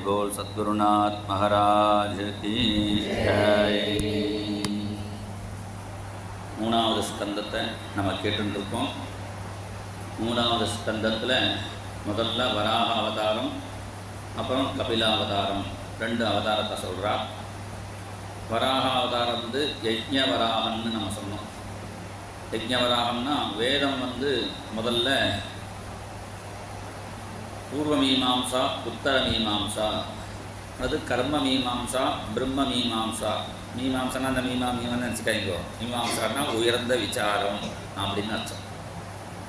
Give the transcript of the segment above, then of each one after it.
बोल सद्गुरुनाथ महाराज की जय. மூணாவது ஸ்கந்தத்தை நம்ம கேட்டுருக்கோம். மூணாவது ஸ்கந்தத்தில் முதல்ல வராக அவதாரம், அப்புறம் கபிலாவதாரம், ரெண்டு அவதாரத்தை சொல்கிறா. வராக அவதாரம் வந்து யஜ்ஞவராகம்னு நம்ம சொன்னோம். யஜ்ஞவராகம்னா வேதம் வந்து முதல்ல பூர்வ மீமாம்சா, உத்தர மீமாம்சா, அது கர்ம மீமாம்சா, பிரம்ம மீமாம்சா. மீமாம்சானா அந்த மீமான்னு நினச்சிக்காய்ங்கோ. மீமாம்சானா உயர்ந்த விசாரம் அப்படின்னு அர்த்தம்.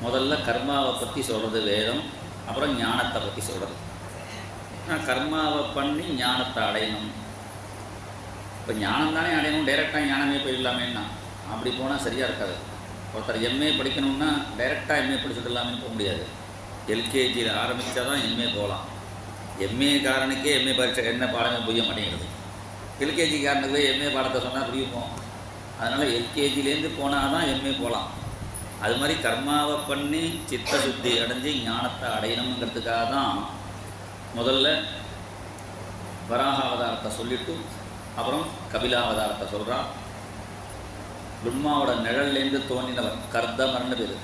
முதல்ல கர்மாவை பற்றி சொல்கிறது வேதம், அப்புறம் ஞானத்தை பற்றி சொல்கிறது. கர்மாவை பண்ணி ஞானத்தை அடையணும். இப்போ ஞானம் தானே அடையணும், டைரெக்டாக ஞானமே போயிடலாமேன்னா அப்படி போனால் சரியாக இருக்காது. ஒருத்தர் எம்ஏ படிக்கணும்னா டைரெக்டாக எம்ஏ படிச்சுடலாமே போக முடியாது. எல்கேஜியில் ஆரம்பித்தா தான் எம்ஏ போகலாம். எம்ஏ காரனுக்கே எம்ஏ பரீட்சை என்ன பாடமே புரிய மாட்டேங்கிறது. எல்கேஜி காரனுக்கு போய் எம்ஏ பாடத்தை சொன்னால் புரியுமோ? அதனால் எல்கேஜிலேருந்து போனால் தான் எம்ஏ போகலாம். அது மாதிரி கர்மாவை பண்ணி சித்த சுத்தி அடைஞ்சு ஞானத்தை அடையணுங்கிறதுக்காக தான் முதல்ல வராக அவதாரத்தை சொல்லிவிட்டு அப்புறம் கபிலாவதாரத்தை சொல்கிறான். பிரம்மாவோட நிழல்லேருந்து தோன்றினவர் கர்தமர்னு பேர்.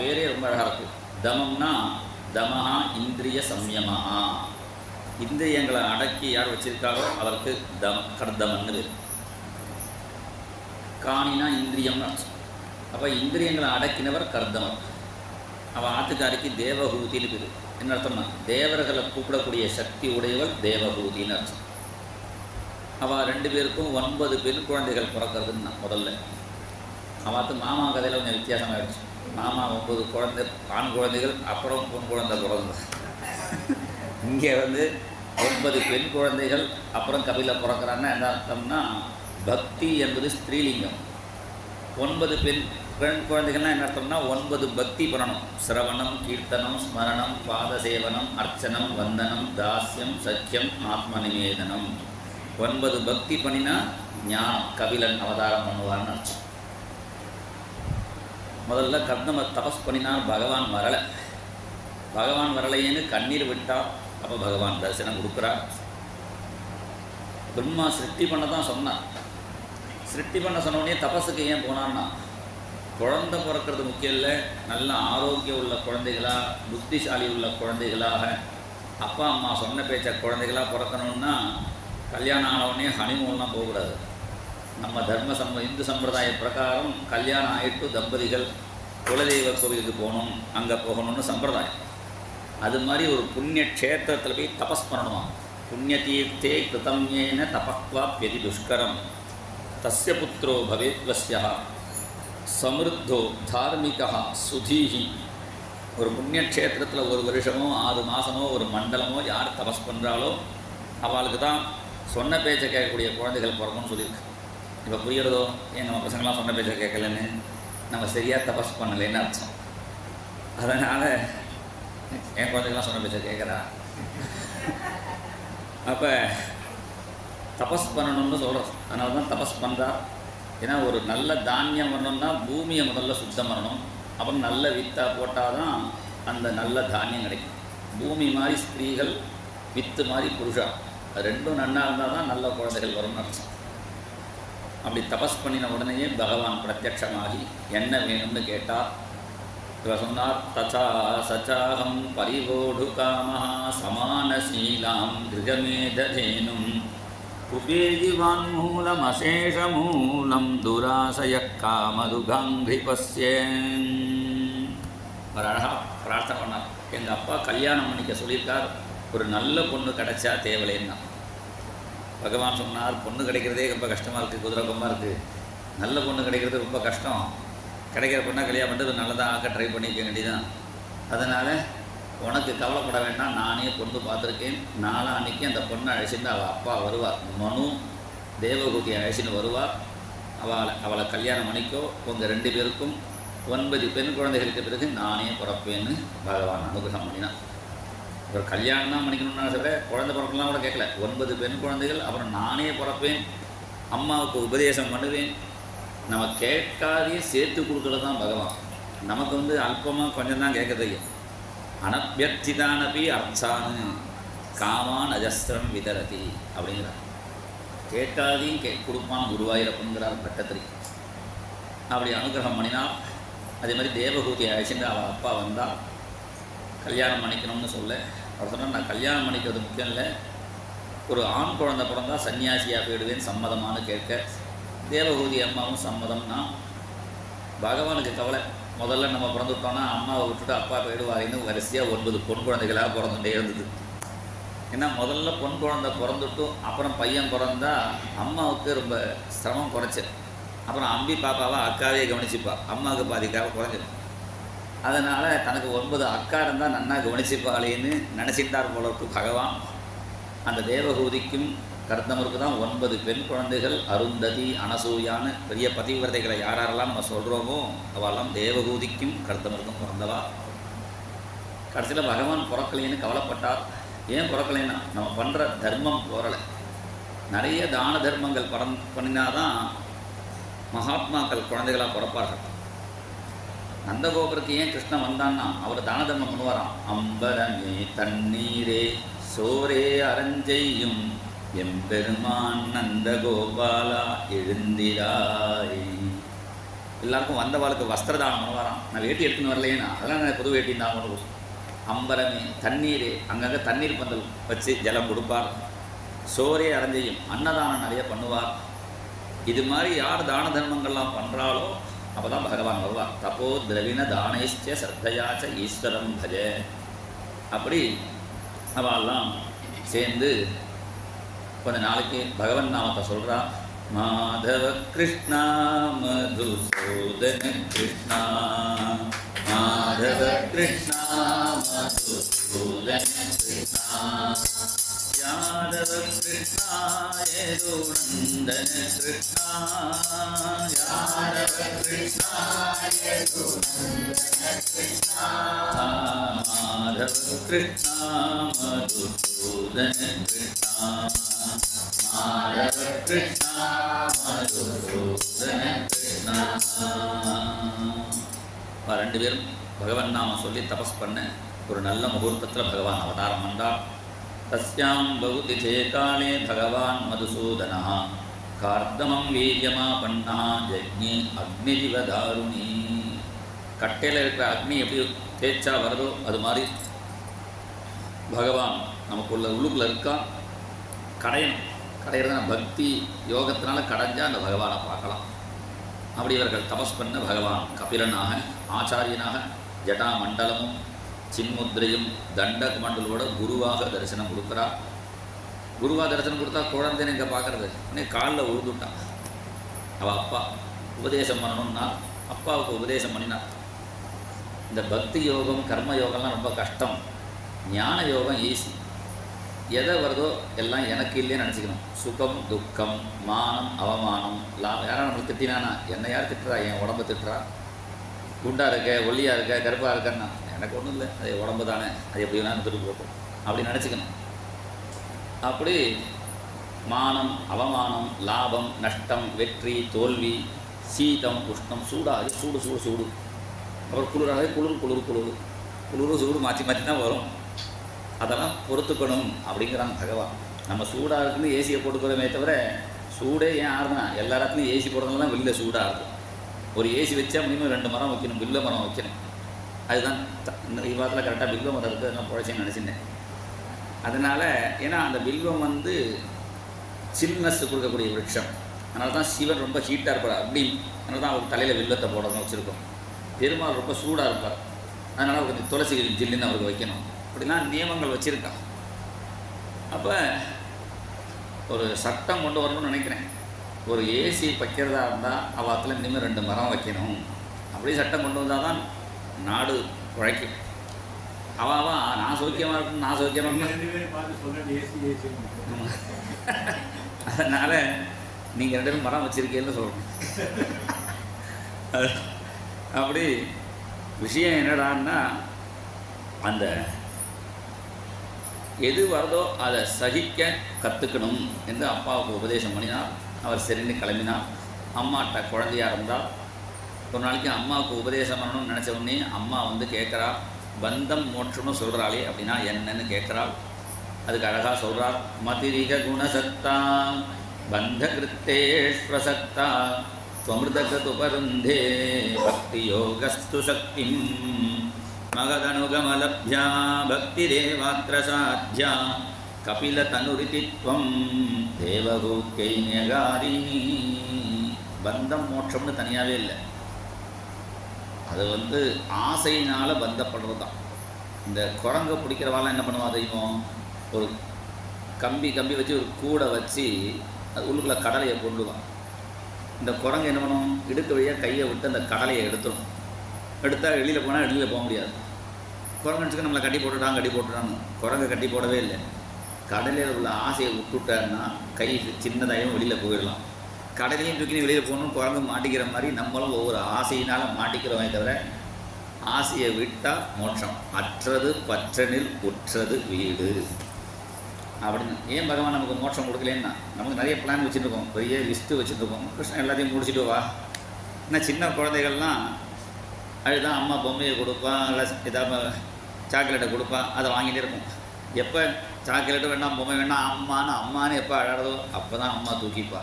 பேரே ரொம்ப அழகாக இருக்குது. தமம்னா தமஹா இந்திரிய சம்யமஹா. இந்திரியங்களை அடக்கி யார் வச்சிருக்காரோ அவருக்கு கர்தமன்னு பேர். காணினா இந்திரியம்னு அர்த்தம். அப்போ இந்திரியங்களை அடக்கினவர் கர்தமர். அவள் ஆத்துக்காரிக்கு தேவஹூதின்னு பேர். என்ன அர்த்தம்னா தேவர்களை கூப்பிடக்கூடிய சக்தி உடையவள் தேவஹூதின்னு அர்த்தம். அவள் ரெண்டு பேருக்கும் 9 பெண் குழந்தைகள் பிறக்கிறதுன்னா முதல்ல. அவாத்து மாமா கதையில் கொஞ்சம் வித்தியாசமாகிடுச்சு. மாமா 9 குழந்தை ஆண் குழந்தைகள், அப்புறம் பொன் குழந்தை பிறந்தது. இங்கே வந்து 9 பெண் குழந்தைகள், அப்புறம் கபில பிறக்கிறான்னா என்ன அர்த்தம்னா பக்தி என்பது ஸ்திரீலிங்கம். 9 பெண் குழந்தைகள்னால் என்ன அர்த்தம்னா 9 பக்தி பண்ணணும். சிரவணம், கீர்த்தனம், ஸ்மரணம், பாதசேவனம், அர்ச்சனம், வந்தனம், தாஸ்யம், சக்கியம், ஆத்ம நிவேதனம். 9 பக்தி பண்ணினா ஞானம் கபிலன் அவதாரம் பண்ணுவான்னு அர்த்தம். முதல்ல கர்தம தபஸ் பண்ணினால் பகவான் வரலை. பகவான் வரலையேன்னு கண்ணீர் விட்டால் அப்போ பகவான் தரிசனம் கொடுக்குறார். பிரம்மா சிருஷ்டி பண்ண தான் சொன்னார். சிருஷ்டி பண்ண சொன்னோடனே தபஸுக்கு ஏன் போனான்னா குழந்தை பிறக்கிறது முக்கியம் இல்லை, நல்ல ஆரோக்கியம் உள்ள குழந்தைகளாக, புத்திசாலி உள்ள குழந்தைகளாக, அப்பா அம்மா சொன்ன பேச்ச குழந்தைகளாக பிறக்கணுன்னா கல்யாணம் ஆனவுடனே ஹனிமூன்லாம் போகக்கூடாது. நம்ம இந்து சம்பிரதாய பிரகாரம் கல்யாணம் ஆகிட்டு தம்பதிகள் குலதெய்வ கோவிலுக்கு போகணும், அங்கே போகணும்னு சம்பிரதாயம். அது மாதிரி ஒரு புண்ணிய க்ஷேத்திரத்தில் போய் தபஸ் பண்ணணுமா. புண்ணிய தீர்த்தே கிருதம்யேன தபக்வாப்யதி துஷ்கரம் தஸ்ய புத்திரோ பவேத்வஸ்யா சமிருத்தோ தார்மிகா சுதீஹி. ஒரு புண்ணிய க்ஷேத்திரத்தில் ஒரு வருஷமோ 6 மாதமோ ஒரு மண்டலமோ யார் தபஸ் பண்ணுறாலோ அவளுக்கு தான் சொன்ன பேச்சை கேட்கக்கூடிய குழந்தைகள் பிறக்கும்னு சொல்லியிருக்கு. இப்போ புரிகிறதோ? ஏன் நம்ம பசங்களாம் சொன்ன பேச்சை கேட்கலன்னு நம்ம சரியாக தபஸ் பண்ணலைன்னு அர்த்தம். அதனால் என் குழந்தைகள்லாம் சொன்ன பேச்சை கேட்குறா. அப்போ தபஸ் பண்ணணும்னு சொல்கிறோம். அதனால தான் தபஸ் பண்ணுறா. ஏன்னா ஒரு நல்ல தானியம் வரணும்னா பூமியை முதல்ல சுத்தம் பண்ணணும். அப்புறம் நல்ல வித்தா போட்டால் தான் அந்த நல்ல தானியம் கிடைக்கும். பூமி மாதிரி ஸ்திரீகள், வித்து மாதிரி புருஷா, அது ரெண்டும் நன்னாக இருந்தால் தான் நல்ல குழந்தைகள் வரும்னு அர்த்தம். அப்படி தபஸ் பண்ணின உடனேயே பகவான் பிரத்யட்சமாகி என்ன வேணும்னு கேட்டால் இவர் சொன்னார். தச்சா சச்சாகம் பரிவோடு காமஹா சமானசீலாம் கிருகமேதேனும் உபேதிவான் மூலம் அசேஷமூலம் துராசய காமதுகாங்கி பஸ்யேன். ஒரு அழகாக பிரார்த்தனை பண்ணார். எங்கள் அப்பா கல்யாணம் பண்ணிக்க சொல்லியிருக்கார், ஒரு நல்ல பொண்ணு கிடைச்சா தேவலைன்னா. பகவான் சொன்னார், பொண்ணு கிடைக்கிறதே ரொம்ப கஷ்டமாக இருக்குது, குதிரை கொம்பாக இருக்குது. நல்ல பொண்ணு கிடைக்கிறது ரொம்ப கஷ்டம். கிடைக்கிற பொண்ணாக கல்யாணம் பண்ணுறது நல்லதாக ஆக்க ட்ரை பண்ணிக்க வேண்டியதான். அதனால் உனக்கு கவலைப்பட வேண்டாம், நானே பொண்ணு பார்த்துருக்கேன். நாளான்னைக்கு அந்த பொண்ணை அழைச்சிட்டு அவள் அப்பா வருவார். மனு தேவகூதியை அழைச்சின்னு வருவார். அவளை கல்யாணம் பண்ணிக்கோ. உங்கள் 2 பேருக்கும் 9 பெண் குழந்தைகளுக்கு பிறகு நானே பிறப்பேன்னு பகவான் அனுகிரகம் பண்ணினான். ஒரு கல்யாணம் தான் பண்ணிக்கணும்னா சொல்ல குழந்தை பிறக்கலாம் கூட கேட்கல. 9 பெண் குழந்தைகள், அப்புறம் நானே பிறப்பேன், அம்மாவுக்கு உபதேசம் பண்ணுவேன். நம்ம கேட்காதே சேர்த்து கொடுக்குறது தான் பகவான். நமக்கு அல்பமாக கொஞ்சம் தான் கேட்க தெரியும். அனபியர்த்திதானபி அர்த்தான்னு காமான் அஜஸ்திரம் விதரதி அப்படிங்கிறார். கேட்காதையும் கொடுப்பான் குருவாயூரப்பன்கிறார் பட்டத்திரி. அப்படி அனுகிரகம் பண்ணினால் அதே மாதிரி தேவகூதி அழைச்சிட்டு அவள் அப்பா வந்தால் கல்யாணம் பண்ணிக்கணும்னு சொல்ல அவர் சொன்னால், நான் கல்யாணம் பண்ணிக்கிறது முக்கியம் இல்லை, ஒரு ஆண் குழந்தை பிறந்தா சன்னியாசியாக போயிடுவேன் சம்மதமானு கேட்க தேவகூதி அம்மாவும் சம்மதம்னா பகவானுக்கு கவலை. முதல்ல நம்ம பிறந்துட்டோன்னா அம்மாவை விட்டுட்டு அப்பா போயிடுவாருன்னு வரிசையாக 9 பொன் குழந்தைகளாக பிறந்துட்டே இருந்தது. ஏன்னா முதல்ல பொன் குழந்தை பிறந்துட்டும் அப்புறம் பையன் பிறந்தா அம்மாவுக்கு ரொம்ப சிரமம் குறைச்சி, அப்புறம் அம்பி பாப்பாவை அக்காவே கவனிச்சுப்பா, அம்மாவுக்கு பாதிக்காக குறைஞ்சிடும். அதனால் தனக்கு 9 அக்கா இருந்தால் நன்னா கவனிச்சுப்பாளேன்னு நினச்சிட்டார் போலருக்கு பகவான். அந்த தேவகூதிக்கும் கர்தமருக்கு தான் 9 பெண் குழந்தைகள், அருந்ததி அனசூயான்னு பெரிய பதிவிரதைகளை யாரெல்லாம் நம்ம சொல்கிறோமோ அவெல்லாம் தேவகூதிக்கும் கர்தமருக்கும் பிறந்தவா. கடைசியில் பகவான் பிறக்கலைன்னு கவலைப்பட்டார். ஏன் பிறக்கலைன்னா நம்ம பண்ணுற தர்மம் போரலை. நிறைய தான தர்மங்கள் பண்ணினாதான் மகாத்மாக்கள் குழந்தைகளாக பிறப்பார்கள். நந்தகோபுரத்துக்கு ஏன் கிருஷ்ணன் வந்தான்னா அவர் தான தர்மம் பண்ணுவாராம். அம்பரமே தண்ணீரே சோரே அரஞ்செய்யும் எம்பெருமான் நந்தகோபாலா எழுந்திராய். எல்லாருக்கும் வந்தவாளுக்கு வஸ்திரதானம் பண்ணுவாராம். நான் வேட்டி எடுத்துன்னு வரலையேண்ணா, அதெல்லாம் நான் புது வேட்டி தான் கொண்டு. அம்பரமே தண்ணீரே, அங்கங்கே தண்ணீர் பந்தல் வச்சு ஜலம் கொடுப்பார். சோரே அரஞ்செய்யும், அன்னதானம் நிறைய பண்ணுவார். இது மாதிரி யார் தான தர்மங்கள்லாம் பண்ணுறாலோ அப்போ தான் பகவான் வருவார். தப்போ திரவின தானேஷ்ட சர்த்தையாச்ச ஈஸ்வரம் பஜ. அப்படி அவெல்லாம் சேர்ந்து கொஞ்ச நாளைக்கு பகவன் நாமத்தை சொல்கிறா. மாதவ கிருஷ்ணா மதுசூதன கிருஷ்ணா, மாதவ கிருஷ்ணா மதுசூதன கிருஷ்ணா, யாதவ கிருஷ்ணா யதுநந்தன கிருஷ்ணா, யாதவ கிருஷ்ணா யதுநந்தன கிருஷ்ணா, மாதவ கிருஷ்ணா மதுசூதன கிருஷ்ணா, மாதவ கிருஷ்ணா மதுசூதன கிருஷ்ணா. 2 பேரும் பகவன் நாம சொல்லி தபஸ் பண்ண ஒரு நல்ல முகூர்த்தத்தில் பகவான் அவதாரம் பண்ணார். தஸ்யாம் பகுதிதே காலே பகவான் மதுசூதனா கார்தமம் வீரியமா பண்ணா யஜ்ஞே அக்னிதிவதாருணி. கட்டையில் இருக்கிற அக்னி எப்படி தேய்ச்சா வருதோ அது மாதிரி பகவான் நமக்குள்ள உள்ளுக்குள்ள இருக்கா. கடையிறத பக்தி யோகத்தினால கடைஞ்சால் அந்த பகவானை பார்க்கலாம். அப்படி இவர்கள் தபஸ் பண்ண பகவான் கபிலனாக ஆச்சாரியனாக ஜடா மண்டலமும் சின்முத்திரையும் தண்டக மண்டலோட குருவாக தரிசனம் கொடுக்குறார். குருவாக தரிசனம் கொடுத்தா குழந்தைன்னு இங்கே பார்க்குறது உடனே காலில் உழுதுட்டான். அவள் அப்பா உபதேசம் பண்ணணும்னா அப்பாவுக்கு உபதேசம் பண்ணினார். இந்த பக்தி யோகம் கர்ம யோகம்லாம் ரொம்ப கஷ்டம், ஞான யோகம் ஈஸி. எதை வருதோ எல்லாம் எனக்கு இல்லைன்னு நினச்சிக்கணும். சுகம் துக்கம் மானம் அவமானம் லாபம். யாரும் நம்மளுக்கு திட்டினானா, என்னை யார் திட்டுறா, என் உடம்பை திட்டுறா, குண்டாக இருக்க ஒல்லியாக இருக்க கருப்பாக இருக்கன்னா எனக்கு ஒன்றும் இல்லை, அது உடம்பு தானே, அது எப்படி வேணாலும் திருப்பி போகும் அப்படி நினச்சிக்கணும். அப்படி மானம் அவமானம் லாபம் நஷ்டம் வெற்றி தோல்வி சீதம் உஷ்ணம் சூடாக சூடு சூடு சூடு அப்புறம் குளிராக குளிர் குளிர் குளிர் குளிர் சூடு மாற்றி மாற்றி தான் வரும். அதெல்லாம் பொறுத்துக்கணும் அப்படிங்கிறாங்க பகவான். நம்ம சூடாக இருக்குன்னு ஏசியை போட்டுக்கிறோமே தவிர சூடே ஏன் ஆறுனா எல்லா இடத்துலையும் ஏசி போடுறதுனால தான் வெளியில் சூடாக இருக்கும். ஒரு ஏசி வச்சா மினிமம் 2 மரம் வைக்கணும், வில்வ மரம் வைக்கணும். அதுதான் இந்த வாரத்தில் கரெக்டாக வில்வ மரம் இருக்குது, நான் புழைச்சேன்னு நினச்சிருந்தேன். அதனால் ஏன்னா அந்த வில்வம் வந்து சில்னஸ் கொடுக்கக்கூடிய விருட்சம். அதனால தான் சிவன் ரொம்ப ஹீட்டாக இருப்பார். அப்படி அதனால தான் அவருக்கு தலையில் வில்வத்தை போடணும் வச்சுருக்கோம். பெருமாள் ரொம்ப சூடாக இருப்பார், அதனால் அவருக்கு துளசி ஜில்லுன்னு அவருக்கு வைக்கணும். அப்படிலாம் நியமங்கள் வச்சுருக்கான். அப்போ ஒரு சட்டம் கொண்டு வரணும்னு நினைக்கிறேன். ஒரு ஏசி வைக்கிறதா இருந்தால் அவாத்தில் இனிமேல் 2 மரம் வைக்கணும் அப்படி சட்டம் கொண்டு வந்தால் தான் நாடு உழைக்கும். அவாவா நான் சௌக்கியமாக இருக்கணும் நான் சௌக்கியமாக இருக்கணும். அதனால் நீங்கள் 2 பேரும் மரம் வச்சுருக்கீங்கன்னு சொல்லணும். அப்படி விஷயம் என்னடான்னா அந்த எது வருதோ அதை சகிக்க கற்றுக்கணும் என்று அப்பாவுக்கு உபதேசம் பண்ணினார். அவர் சரின்னு கிளம்பினார். அம்மாட்ட குழந்தையாக இருந்தால் ஒரு நாளைக்கு அம்மாவுக்கு உபதேசம் பண்ணணும்னு நினச்ச உடனே அம்மா வந்து கேட்குறா, பந்தம் மோட்சம்னு சொல்கிறாளே அப்படின்னா என்னன்னு கேட்குறாள். அதுக்கு அழகாக சொல்கிறார், மதிரிக குணசத்தா பந்த கிருத்தேஷ்வசக்தா ஸ்வமிருதகதுபருந்தே பக்தி யோகஸ்து சக்திம் மகதனுகமலப்யா பக்திரேவாத்ர சாத்யா கபில தனுரிதித்வம் தேவகூக்கை ஞகாரிணி. பந்தம் மோட்சம்னு தனியாகவே இல்லை, அது ஆசையினால் பந்தப்படுறது தான். இந்த குரங்கை பிடிக்கிறவாலாம் என்ன பண்ணுவா தெரியுமோ, ஒரு கம்பி வச்சு ஒரு கூடை வச்சு அது உள்ளுக்குள்ளே கடலையை கொண்டுவான். இந்த குரங்கு என்ன பண்ணும், இடுக்க வழியாக கையை விட்டு அந்த கடலையை எடுத்துடும். எடுத்தால் வெளியில் போனால் வெளியில் போக முடியாது. குரங்கு நினச்சிக்க நம்மளை கட்டி போட்டுட்டான்னு. குரங்கை கட்டி போடவே இல்லை. கடலையில் உள்ள ஆசையை விட்டுட்டாருன்னா கை சின்னதாகவும் வெளியில் போயிடலாம். கடலையும் தூக்கி வெளியில் போகணும்னு குரங்கு மாட்டிக்கிற மாதிரி நம்மளும் ஒவ்வொரு ஆசையினால் மாட்டிக்கிறோமே தவிர, ஆசையை விட்டால் மோட்சம். அற்றது பற்றனில் உற்றது வீடு அப்படின்னு. ஏன் பகவான் நமக்கு மோட்சம் கொடுக்கலன்னா, நமக்கு நிறைய பிளான் வச்சுருக்கோம், பெரிய லிஸ்ட்டு வச்சுருக்கோம். கிருஷ்ணன் எல்லாத்தையும் முடிச்சுட்டு வா. ஏன்னா சின்ன குழந்தைகள்லாம் அதுதான் அம்மா பொம்மையை கொடுப்பா, இல்லை ஏதாவது சாக்லேட்டை கொடுப்பா, அதை வாங்கிட்டே இருக்கும். எப்போ சாக்லேட்டு வேண்டாம் பொம்மை வேண்டாம் அம்மானு எப்போ அழறதோ அப்போ தான் அம்மா தூக்கிப்பா.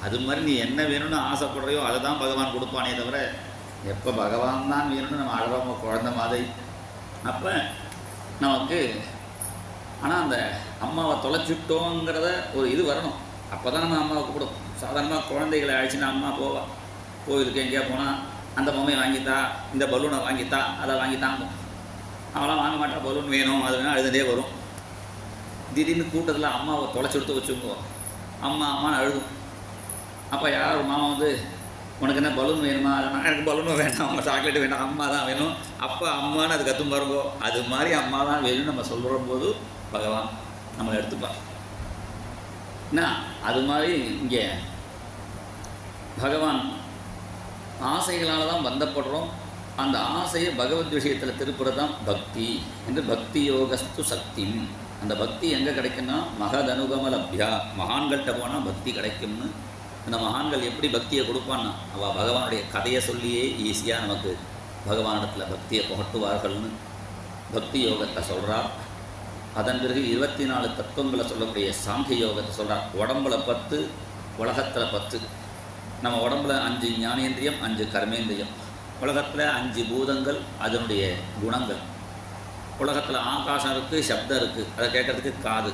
அது மாதிரி நீ என்ன வேணும்னு ஆசைப்படுறையோ அதை தான் பகவான் கொடுப்பானே தவிர, எப்போ பகவான் தான் வேணும்னு நம்ம அழறோமோ குழந்த மாதிரி அப்போ நமக்கு. ஆனால் அந்த அம்மாவை தொலைச்சிட்டோங்கிறத ஒரு இது வரணும், அப்போ தான் நம்ம அம்மாவை கூப்பிடும். சாதாரணமாக குழந்தைகளை அழைச்சின்னா அம்மா போவா, கோவிலுக்கு எங்கேயா போனால் அந்த பொம்மையை வாங்கித்தா, இந்த பலூனை வாங்கித்தா, அதை வாங்கித்தாங்க. அவளாம் வாங்க மாட்டா, பலூன் வேணும் அது வேணும் அழுதுகிட்டே வரும். திடீர்னு கூட்டத்தில் அம்மாவை தொலைச்சி எடுத்து வச்சுக்கோ, அம்மான்னு அழுதும். அப்போ யார் மாமா உனக்கு என்ன பலூன் வேணுமா, அதனால் எனக்கு பலூனும் வேண்டாம், அவங்க சாக்லேட்டு வேண்டாம், அம்மா தான் வேணும். அப்போ அம்மானு அது கற்றும் பாருங்கோ. அது மாதிரி அம்மா தான் வேணும்னு நம்ம சொல்கிற போது பகவான் நம்மளை எடுத்துப்பார். என்ன அது மாதிரி இங்கே பகவான் ஆசைகளால் தான் பந்தப்படுறோம். அந்த ஆசையை பகவத் விஷயத்தில் திருப்புறது தான் பக்தி என்று. பக்தி யோகஸ்து சக்தி. அந்த பக்தி எங்கே கிடைக்குன்னா மகதனுகமலப்யா, மகான்கள்கிட்ட போனால் பக்தி கிடைக்கும்னு. அந்த மகான்கள் எப்படி பக்தியை கொடுப்பான்னா, அவள் பகவானுடைய கதையை சொல்லியே ஈஸியாக நமக்கு பகவானிடத்தில் பக்தியை புகட்டுவார்கள்னு பக்தி யோகத்தை சொல்கிறார். அதன் பிறகு 24 தத்துவங்களை சொல்லக்கூடிய சாங்கிய யோகத்தை சொல்கிறார். உடம்புல 10, உலகத்தில் 10. நம்ம உடம்புல 5 ஞானேந்திரியம், 5 கர்மேந்திரியம். உலகத்தில் 5 பூதங்கள், அதனுடைய குணங்கள். உலகத்தில் ஆகாசம் இருக்குது, சப்தம் இருக்குது, அதை கேட்குறதுக்கு காது.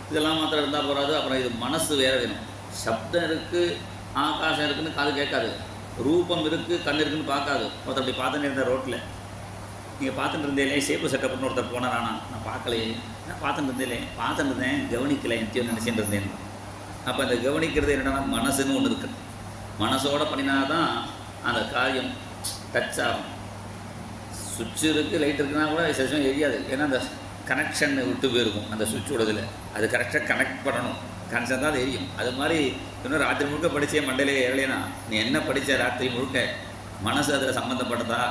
இதெல்லாம் மாத்திரம் இருந்தால் போகாது, அப்புறம் இது மனசு வேறு வேணும். சப்தம் இருக்குது, ஆகாசம் இருக்குதுன்னு காது கேட்காது. ரூபம் இருக்குது, கண் இருக்குதுன்னு பார்க்காது. ஒருத்தர் அப்படி பார்த்துட்டு இருந்தேன் ரோட்டில். நீங்கள் பார்த்துட்டு இருந்தேலே சேப்பு செட்டப்னு ஒருத்தர் போனாரானா, நான் பார்க்கலையே, நான் பார்த்துட்டு இருந்தேன் கவனிக்கலை, எத்தையும் நினச்சிட்டு இருந்தேன். அப்போ அந்த கவனிக்கிறது என்னென்னா மனசுன்னு ஒன்று இருக்குது. மனசோடு பண்ணினா தான் அந்த காரியம் டச் ஆகும். சுவிட்சு இருக்குது, லைட் இருக்குன்னா கூட சில எரியாது. ஏன்னா அந்த கனெக்ஷன் விட்டு போயிருக்கும் அந்த சுவிட்சோடதில். அது கரெக்டாக கனெக்ட் பண்ணணும், கனெக்ஷன் தான் அது எரியும். அது மாதிரி இன்னும் ராத்திரி முழுக்க படித்தே மண்டையிலே ஏறலைனா நீ என்ன படித்த ராத்திரி முழுக்க மனசு அதில் சம்மந்தப்பட்டதா,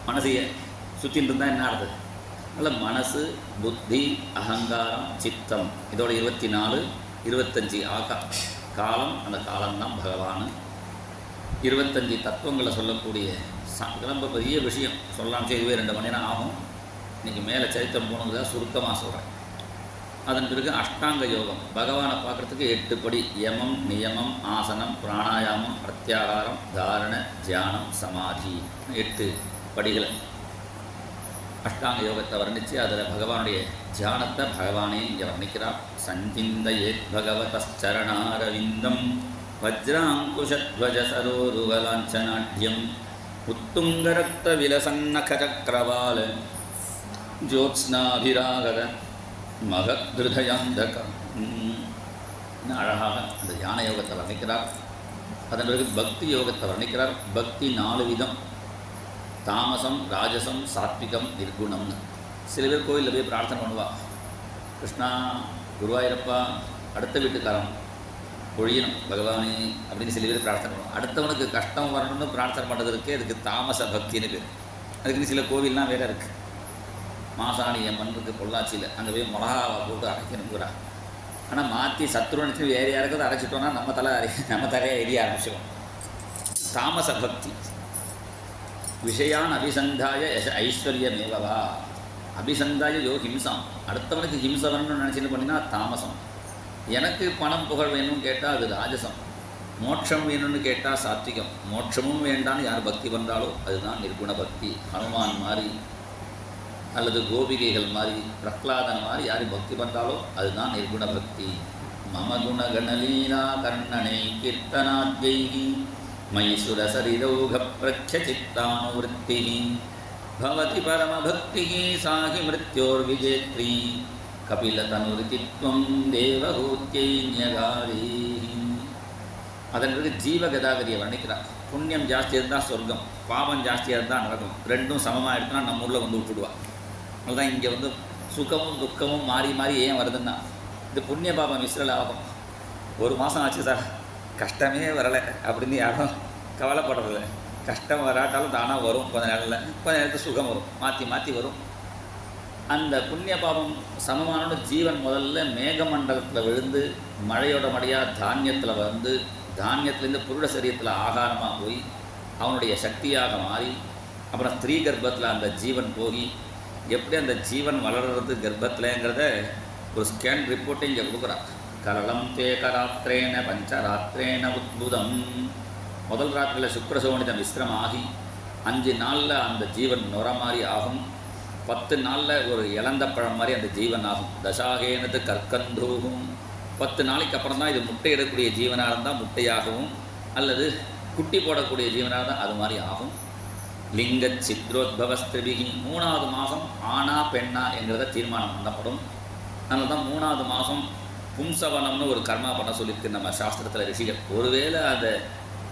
மனசையை சுற்றின்னு இருந்தால் என்ன ஆகுது? அதில் மனசு, புத்தி, அகங்காரம், சித்தம், இதோட 24, 25 காலம். அந்த காலம்தான் பகவான். 25 தத்துவங்களை சொல்லக்கூடிய ரொம்ப பெரிய விஷயம். சொல்லலாம் செய்யவே 2 மணி நேரம் ஆகும். இன்றைக்கி மேலே சரித்திரம் போனதுதான் சுருக்கமாக சொல்கிறேன். அதன் பிறகு அஷ்டாங்க யோகம். பகவானை பார்க்குறதுக்கு 8 படி. யமம், நியமம், ஆசனம், பிராணாயாமம், பிரத்யாகாரம், தாரண, தியானம், சமாதி, 8 படிகளை அஷ்டாங்க யோகத்தை வர்ணித்து அதில் பகவானுடைய தியானத்தை பகவானே இங்கே வர்ணிக்கிறார். சஞ்சிந்தயேத் பகவதச்சரணாரவிந்தம் வஜ்ராங்குஷத்வஜ சரோருவலாஞ்சநாட்யம் உத்துங்கரக்த விலசன்னகரக்ரவால ஜோத்ஸ்னாபிராகத மகத்ருதயாந்தகம். அழகாக அந்த தியான யோகத்தை வர்ணிக்கிறார். அதன் பிறகு பக்தி யோகத்தை வர்ணிக்கிறார். பக்தி 4 விதம். தாமசம், ராஜசம், சாத்விகம், நிர்குணம்னு. சில பேர் கோயிலில் போய் பிரார்த்தனை பண்ணுவா, கிருஷ்ணா, குருவாயூரப்பா, அடுத்த வீட்டுக்காரன் பொழியணும் பகவானே அப்படின்னு சில பேர் பிரார்த்தனை பண்ணுவோம். அடுத்தவனுக்கு கஷ்டம் வரணும்னு பிரார்த்தனை பண்ணுறதுக்கு அதுக்கு தாமச பக்தின்னு பேர். அதுக்குன்னு சில கோவில்லாம் வேறு இருக்குது. மாசாணி அம்மன் இருக்குது பொள்ளாச்சியில், அங்கே போய் மிளகாவை போட்டு அரைக்கணுங்கிறா. ஆனால் மாற்றி சத்ருவனுக்கு வேறு யாருக்காவது அரைச்சிட்டோன்னா நம்ம தலையை எரிய ஆரம்பிச்சிடும். தாமச பக்தி. விஷயான் அபிசந்தாய ஐஸ்வர்யமேவா. அபிசந்தாய யோ ஹிம்சாம், அடுத்தவனுக்கு ஹிம்சை வரணும்னு நினச்சிட்டு பண்ணினா தாமசம். எனக்கு பணம் புகழ் வேணும்னு கேட்டால் அது ராஜசம். மோட்சம் வேணும்னு கேட்டால் சாத்விகம். மோட்சமும் வேண்டான்னு யார் பக்தி பண்ணுறாலோ அதுதான் நிர்குண பக்தி. ஹனுமான் மாதிரி அல்லது கோபிகைகள் மாதிரி பிரஹ்லாதன் மாதிரி யார் பக்தி பண்ணுறாலோ அதுதான் நிர்குண பக்தி. மம குணகணலீலா கர்ணனை கீர்த்தனாத்யைஹி மைசுரசரிரோக பிரக்ஷசித்தானுவృత్తిஹி பவதி பரமபக்திஹி சாஹி மிருத்யோர்விஜேத்ரி கபிலதனுரிதித்வம் தேவஹூத்யை ஞகாரீஹி. அதன் பிறகு ஜீவகதாகதியை வர்ணிக்கிறார். புண்ணியம் ஜாஸ்தியாக இருந்தால் சொர்க்கம், பாவம் ஜாஸ்தியாக இருந்தால் நரகம். ரெண்டும் சமமாக எடுத்துனா நம்ம ஊரில் வந்து விட்டுடுவா. அதுதான் இங்கே வந்து சுகமும் துக்கமும் மாறி மாறி ஏன் வருதுன்னா, இது புண்ணிய பாபம் மிஸ்ரல் ஆகும். ஒரு மாதம் ஆச்சு சார் கஷ்டமே வரலை அப்படின்னு யாரும் கவலைப்படுறதில்ல. கஷ்டம் வராட்டாலும் தானாக வரும். கொஞ்ச நேரத்துக்கு சுகம் வரும், மாற்றி மாற்றி வரும். அந்த புண்ணிய பாபம் சமமான ஜீவன் முதல்ல மேகமண்டலத்தில் விழுந்து மழையோட மழையாக தானியத்தில் வந்து தானியத்துலேருந்து புருட சரீரத்தில் ஆகாரமாக போய் அவனுடைய சக்தியாக மாறி அப்புறம் ஸ்திரீ கர்ப்பத்தில் அந்த ஜீவன் போய் எப்படி அந்த ஜீவன் வளர்கிறது கர்ப்பத்தில்ங்கிறத ஒரு ஸ்கேன் ரிப்போர்ட்டை இங்கே கொடுக்குறான். கரளம் தேகராத்திரேன பஞ்சராத்திரேன உத்புதம். முதல் ராத்திரியில் சுக்ரசோனித மிஸ்ரம் ஆகி 5 நாளில் அந்த ஜீவன் நுர மாதிரி ஆகும். 10 நாளில் ஒரு இழந்த பழம் மாதிரி அந்த ஜீவன் ஆகும். தசாகேனது கற்கந்தூகும். 10 நாளைக்கு அப்புறம் தான் இது முட்டையிடக்கூடிய ஜீவனாக இருந்தால் முட்டையாகவும் அல்லது குட்டி போடக்கூடிய ஜீவனாக தான் அது மாதிரி ஆகும். லிங்க சித்ரோத்பவஸ்திரிபிகி. 3வது மாதம் ஆணா பெண்ணா என்கிறத தீர்மானம் பண்ணப்படும். அதனால தான் 3வது மாதம் பும்சவனம்னு ஒரு கர்மா பண்ண சொல்லியிருக்கு நம்ம சாஸ்திரத்தில் ரிஷிகள். ஒருவேளை அந்த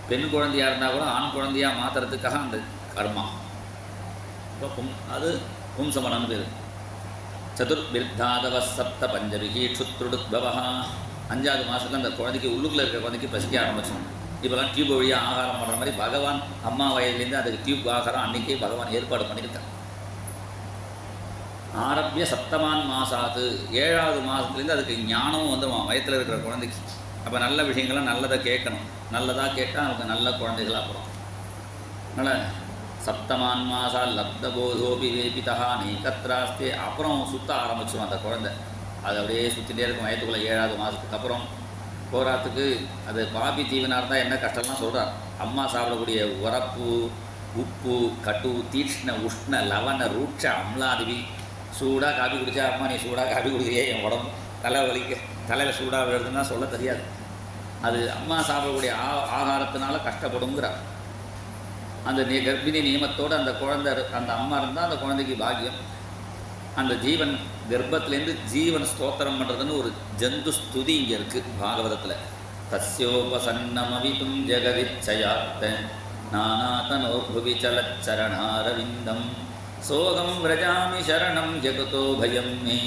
பெண் குழந்தையாக இருந்தால் கூட ஆண் குழந்தையாக மாற்றுறதுக்காக அந்த கர்மா அது பும்சவனம்னு பேர். சதுர்பிர்தாதவ சப்த பஞ்சபிகி க்ஷுத்ருடுத்பவா. 5வது மாதத்தில் அந்த குழந்தைக்கு உள்ளுக்குள்ளே இருக்கிற குழந்தைக்கு பசிக்க ஆரம்பிச்சோம். இப்போலாம் டியூப் வழியாக ஆகாரம் பண்ணுற மாதிரி பகவான் அம்மா வயதுலேருந்து அதுக்கு டியூப் ஆகாரம் அன்றைக்கே பகவான் ஏற்பாடு பண்ணியிருக்கார். ஆரம்பிய சப்தமான் மாசாத்து. 7வது மாதத்துலேருந்து அதுக்கு ஞானம் வந்துடுவான் வயத்தில் இருக்கிற குழந்தைக்கு. அப்போ நல்ல விஷயங்களை நல்லதை கேட்கணும். நல்லதாக கேட்டால் அவனுக்கு நல்ல குழந்தைகளாக போகிறோம். அதனால் சப்தமான் மாசா லப்த போதோபி வேபிதா நீக்கத்ராஸ்தே. அப்புறம் சுற்ற ஆரம்பிச்சிடும் அந்த குழந்தை. அது அப்படியே சுற்றிகிட்டே இருக்கும் வயதுக்குள்ளே. 7வது மாதத்துக்கு அப்புறம் போராத்துக்கு அது பாபி தீவனாக இருந்தால் என்ன கஷ்டம்லாம் சொல்கிறார். அம்மா சாப்பிடக்கூடிய உரப்பு, உப்பு, கட்டு, தீக்ஷ்ண, உஷ்ண, லவண, ரூட்ச, அம்லாதிவி. சூடாக காபி குடித்தா அம்மா நீ சூடாக காபி குடிக்கிறியே என் உடம்பு தலை வலிக்க தலையில் சூடாக விழுதுன்னா சொல்ல தெரியாது. அது அம்மா சாப்பிடக்கூடிய ஆகாரத்தினால கஷ்டப்படுங்கிறார். அந்த கர்ப்பிணி நியமத்தோடு அந்த குழந்தை அந்த அம்மா இருந்தால் அந்த குழந்தைக்கு பாக்கியம். அந்த ஜீவன் கர்ப்பத்திலேருந்து ஜீவன் ஸ்தோத்திரம் பண்ணுறதுன்னு ஒரு ஜந்து ஸ்துதி இங்கே இருக்குது பாகவதத்தில். தஸ்யோபசன்னமவிதும் ஜெகதிச்சயார்த்த நானாதனோ புவி சலச்சரணாரவிந்தம் சோகம் விரஜாமி சரணம் ஜெகதோ பயம் மே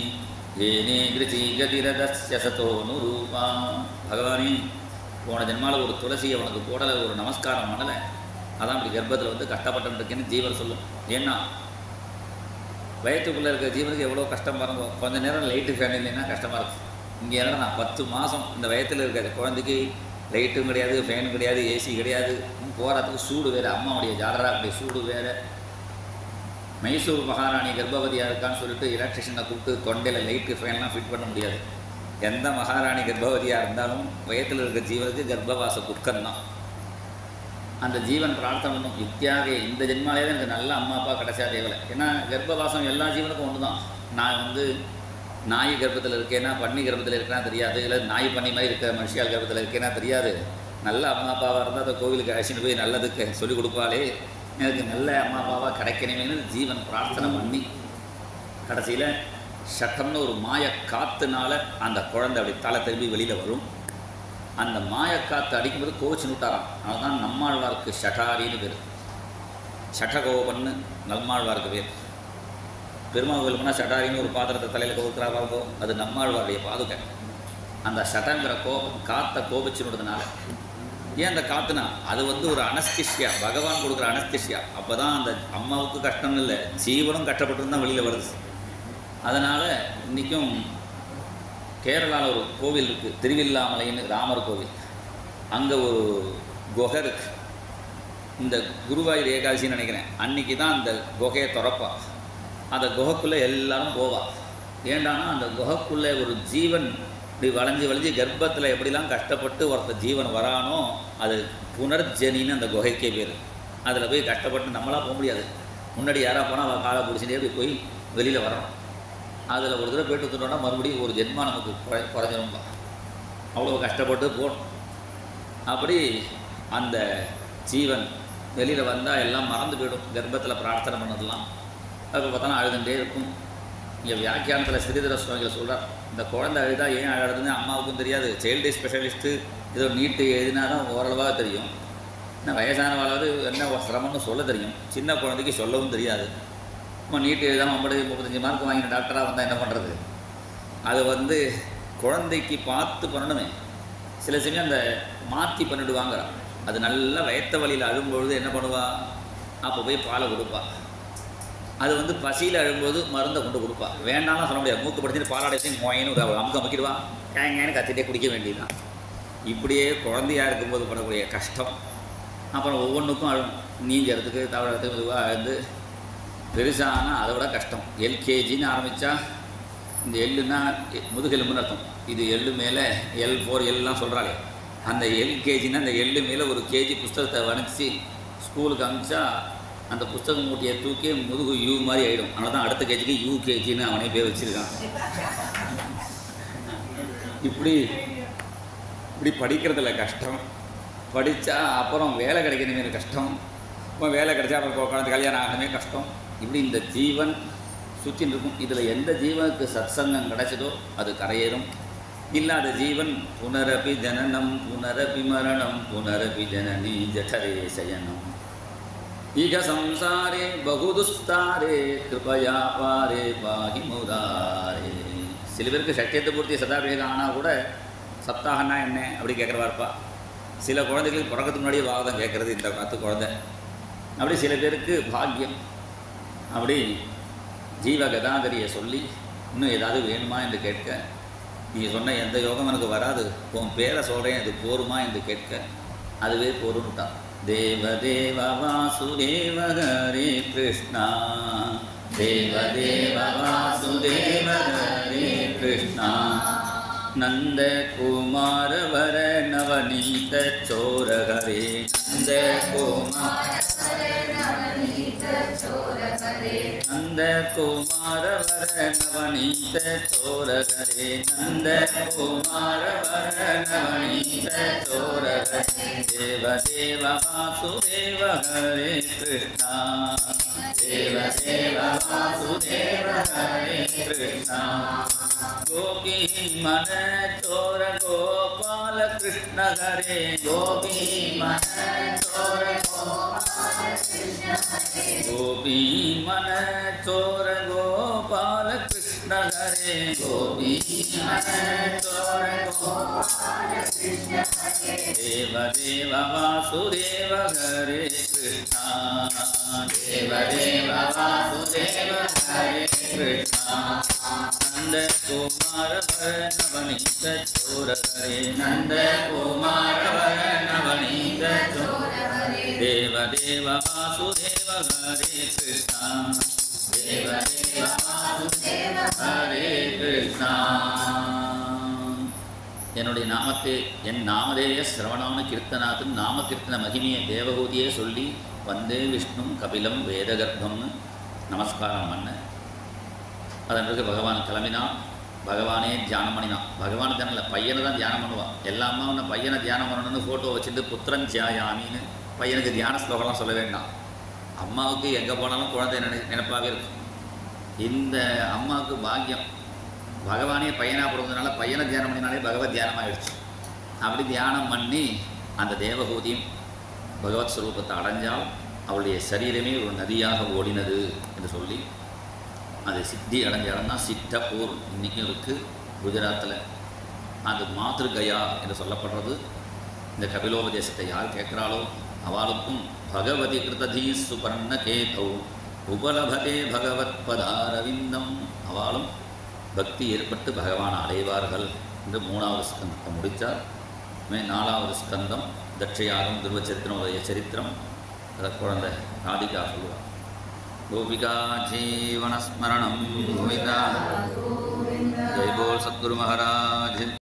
ஏனே கிருச்சி கதிரதஸ்ய சதோனுரூபா. பகவானே, போன ஜென்மாவில் ஒரு துளசியை உனக்கு போடலை, ஒரு நமஸ்காரம் பண்ணலை, அதான் அப்படி கர்ப்பத்தில் வந்து கஷ்டப்பட்டுருக்கேன்னு ஜீவன் சொல்லும். ஏன்னா வயிற்றுக்குள்ளே இருக்கிற ஜீவனுக்கு எவ்வளோ கஷ்டம் பாருங்க. கொஞ்சம் நேரம் லைட்டு ஃபேன் இல்லைன்னா கஷ்டமாக இருக்கும். இங்கே என்ன நான் 10 மாதம் இந்த வயத்தில் இருக்கிற குழந்தைக்கு லைட்டும் கிடையாது, ஃபேனும் கிடையாது, ஏசி கிடையாது, போகிறதுக்கு சூடு வேறு. அம்மாவுடைய ஜாடரா அப்படி சூடு வேறு. மைசூர் மகாராணி கர்ப்பவதியாக இருக்கான்னு சொல்லிட்டு எலக்ட்ரிஷனை கூப்பிட்டு தொண்டையில் லைட்டு ஃபேன்லாம் ஃபிட் பண்ண முடியாது. எந்த மகாராணி கர்ப்பவதியாக இருந்தாலும் வயத்தில் இருக்கிற ஜீவனுக்கு கர்ப்பவாச துக்கம்தான். அந்த ஜீவன் பிரார்த்தனை பண்ணும், யுக்தியாக இந்த ஜென்மாலே தான் எனக்கு நல்ல அம்மா அப்பா கிடைச்சா தேவலை. ஏன்னா கர்ப்பவாசம் எல்லா ஜீவனுக்கும் ஒன்று தான். நான் வந்து நாய் கர்ப்பத்தில் இருக்கேன்னா பன்னி கர்ப்பத்தில் இருக்கேன்னா தெரியாது, இல்லை நாய் பண்ணி மாதிரி இருக்கிற மனுஷியால் கர்ப்பத்தில் இருக்கேன்னா தெரியாது. நல்ல அம்மா அப்பாவாக இருந்தால் அந்த கோவிலுக்கு அழைச்சிட்டு போய் நல்லதுக்கு சொல்லிக் கொடுப்பாளே, எனக்கு நல்ல அம்மா அப்பாவாக கிடைக்கணுமேனு ஜீவன் பிரார்த்தனை பண்ணி கடைசியில் சட்டம்னு ஒரு மாய காற்றுனால அந்த குழந்தை அப்படி தலை திரும்பி வெளியில் வரும். அந்த மாயக்காற்று அடிக்கும்போது கோவிச்சு நூட்டாராம். அதுதான் நம்மாழ்வாருக்கு ஷட்டாரின்னு பேர். ஷட்டகோபன்னு நம்மாழ்வாருக்கு பேர். பெருமாள் கோவில் போனால் ஷட்டாரின்னு ஒரு பாத்திரத்தை தலையில் கோவிக்கிறா இருக்கும், அது நம்மாழ்வாருடைய பாதுகை. அந்த ஷட்டங்கிற காற்றை கோபிச்சு விடுறதுனால ஏன் அந்த காற்றுனா அது வந்து ஒரு அனஸ்திஷியா, பகவான் கொடுக்குற அனஸ்திஷியா. அப்போ தான் அந்த அம்மாவுக்கு கஷ்டம் இல்லை, ஜீவனும் கஷ்டப்பட்டு தான் வெளியில் வருது. அதனால் இன்றைக்கும் கேரளாவில் ஒரு கோவில் இருக்குது, திருவில்லாமலைன்னு ராமர் கோவில். அங்கே ஒரு குகை இருக்குது. இந்த குருவாயூர் ஏகாதசின்னு நினைக்கிறேன், அன்றைக்கி தான் அந்த குகையை திறப்பா. அந்த குகைக்குள்ளே எல்லாரும் போவா. ஏண்டானா அந்த குகைக்குள்ளே ஒரு ஜீவன் இப்படி வளைஞ்சி வளைஞ்சி கர்ப்பத்தில் எப்படிலாம் கஷ்டப்பட்டு ஒருத்தர் ஜீவன் வரானோ அது புனர்ஜனின்னு அந்த குகைக்கே பேர். அதில் போய் கஷ்டப்பட்டு நம்மளாம் போக முடியாது. முன்னாடி யாராக போனால் அவள் காலை பிடிச்சிட்டே போய் போய் வெளியில் வரணும். அதில் ஒரு தடவை போய்ட்டு வந்துட்டோம்னா மறுபடியும் ஒரு ஜென்மா நமக்கு குறைஞ்சிரும்பா. அவ்வளோ கஷ்டப்பட்டு போகணும். அப்படி அந்த ஜீவன் வெளியில் வந்தால் எல்லாம் மறந்து போயிடும். கர்ப்பத்தில் பிரார்த்தனை பண்ணதெல்லாம் அப்போ பார்த்தோன்னா அழுதுகிட்டே இருக்கும். இங்கே வியாக்கியானத்தில் ஸ்ரீதர சுவாமிகள் சொல்கிறார், இந்த குழந்தை அழுதா ஏன் அழுதுன்னு அம்மாவுக்கும் தெரியாது. சைல்டு ஸ்பெஷலிஸ்ட்டு ஏதோ நீட்டு எழுதினா தான் ஓரளவாக தெரியும். இன்னும் வயசானவாளாவது என்ன சிரமம்னு சொல்ல தெரியும். சின்ன குழந்தைக்கு சொல்லவும் தெரியாது. நம்ம நீட்டு எழுதாமல் 35 மார்க் வாங்கின டாக்டராக வந்தால் என்ன பண்ணுறது? அது குழந்தைக்கு பார்த்து பண்ணணுமே. சில சமயம் அந்த மாற்றி பண்ணிவிடுவாங்க. அது நல்லா வயத்த வழியில் அழும்பொழுது என்ன பண்ணுவா? அப்போ போய் பாலை கொடுப்பா. அது பசியில் அழும்போது மருந்தை கொண்டு கொடுப்பா. வேண்டாம்னா சொல்ல முடியாது. மூக்கு படிச்சுட்டு பாலாடையும் மொயின்னு ஒரு அமுக்க அமைக்கிடுவா. கேங்கன்னு கத்திட்டே குடிக்க வேண்டியதுதான். இப்படியே குழந்தையாக இருக்கும்போது படக்கூடிய கஷ்டம். அப்புறம் ஒவ்வொன்றுக்கும் அழும். நீஞ்சறதுக்கு தவறதுக்கு மெதுவாக அழுந்து பெருசானா அதை விட கஷ்டம். எல்கேஜின்னு ஆரம்பித்தா இந்த எள்ளுன்னா முதுகெலும்புன்னு அர்த்தம். இது எள்ளு மேலே L4 எல்லாம் சொல்கிறாளே, அந்த எல்கேஜின்னா அந்த எள்ளு மேலே ஒரு கேஜி புஸ்தகத்தை வணிச்சு ஸ்கூலுக்கு அனுப்பிச்சா அந்த புஸ்தகம் மூட்டியை தூக்கி முதுகு யூ மாதிரி ஆகிடும். அதனால தான் அடுத்த கேஜிக்கு UKGன்னு அவனே பேர் வச்சுருக்கான். இப்படி படிக்கிறதுல கஷ்டம். படித்தா அப்புறம் வேலை கிடைக்கணுமே கஷ்டம். இப்போ வேலை கிடைச்சா அப்புறம் குழந்தை கல்யாணம் ஆகணுமே கஷ்டம். இப்படி இந்த ஜீவன் சுற்றின்னு இருக்கும். இதில் எந்த ஜீவனுக்கு சத்சங்கம் கிடைச்சதோ அது கரையேறும். இல்லாத ஜீவன் புனரபி ஜனனம் புனரபி மரணம் புனரபி ஜனனி ஜடரே சயனம் ஈக சம்சாரே பகுதுஸ்தாரே கிருபயா பாரே பாகி முராரே. சில பேருக்கு சத்தியத்தை பூர்த்தி சதாபிஷேகம் ஆனால் கூட சப்தாகன்னா என்ன அப்படி கேட்குறவா இருப்பா. சில குழந்தைகளுக்கு பிறக்கிறதுக்கு முன்னாடியே வாதம் கேட்குறது இந்த காத்து குழந்தை. அப்படி சில பேருக்கு பாக்கியம். அப்படி ஜீவ கதாதரியை சொல்லி இன்னும் ஏதாவது வேணுமா என்று கேட்க, நீ சொன்ன எந்த யோகம் எனக்கு வராது, உன் பேரை சொல்கிறேன் அது போருமா என்று கேட்க, அதுவே போரும்ட்டான். தேவதேவ வாசுதேவ ஹரே கிருஷ்ணா தேவதேவ வாசுதேவ ஹரே கிருஷ்ணா நந்த குமார வர நவநீத சோர ஹரே நந்த குமார நந்த குமார வர நவநீத சோர ஹரே நந்த குமார வர நவநீத சோர ஹரே தேவ தேவ வாசுதேவ ஹரே கிருஷ்ணா தேவ தேவ வாசுதேவ ஹரே கிருஷ்ணா கோபி மன சோர கோபால கிருஷ்ண ஹரே கோபி மன சோர கோபி மன சோர கோபால கிருஷ்ண ஹரே கோபி மன சோர கோபால கிருஷ்ண ஹரே தேவ தேவ வாசுதேவ ஹரே கிருஷ்ணா தேவ தேவ வாசுதேவ ஹரே கிருஷ்ணா நந்த குமார வர நவநீத சோர ஹரே நந்த குமார வர நவநீத சோர ஹரே தேவ தேவ வாசுதேவ ஹரே கிருஷ்ணா தேவ தேவ வாசுதேவ ஹரே கிருஷ்ணா. என்னுடைய நாமத்தை என் நாமதேய சிரவணான கீர்த்தனாத்தும் நாம கீர்த்தன மகிமையை தேவகூதியே சொல்லி வந்தே விஷ்ணும் கபிலம் வேதகர்ப்பம்னு நமஸ்காரம் பண்ண. அதன் பிறகு பகவான் கிளம்பினான். பகவானே தியானம் பண்ணினான். பகவான் தியானம் இல்லை, பையனை தான் தியானம் பண்ணுவான். எல்லாமே ஒன்று பையனை தியானம் பண்ணணும்னு ஃபோட்டோ வச்சுட்டு புத்திரன் தியாயாமின்னு பையனுக்கு தியான ஸ்லோகம்லாம் சொல்ல வேண்டாம். அம்மாவுக்கு எங்கே போனாலும் குழந்தை நினைப்பாகவே இருக்கும். இந்த அம்மாவுக்கு பாக்கியம். பகவானே பையனாக பிறந்ததுனால பையனை தியானம் பண்ணினாலே பகவத் தியானம் ஆகிடுச்சு. அப்படி தியானம் பண்ணி அந்த தேவகூதியும் பகவத் ஸ்வரூபத்தை அடைஞ்சால் அவளுடைய சரீரமே ஒரு நதியாக ஓடினது என்று சொல்லி அது சித்தி அடைஞ்ச இடம் தான் சித்தப்பூர். இன்றைக்கும் இருக்குது குஜராத்தில். அது மாத்ருகயா என்று சொல்லப்படுறது. இந்த கபிலோபதேசத்தை யார் கேட்குறாளோ அவளுக்கும் பகவதி கிருததீ சுபர்ண கேதௌ உபலபதே பகவத் பதாரவிந்தம். அவளும் பக்தி ஏற்பட்டு பகவான் அடைவார்கள் என்று 3வது ஸ்கந்தத்தை முடித்தார். 4வது ஸ்கந்தம் தட்சயாகம் துருவச்சரித்திரம் உடைய சரித்திரம். அதை குழந்தை ராதிகா சொல்லுவார். गोपिका जीवनस्मरणं गोविन्द। जय बोल सद्गुरु महाराज।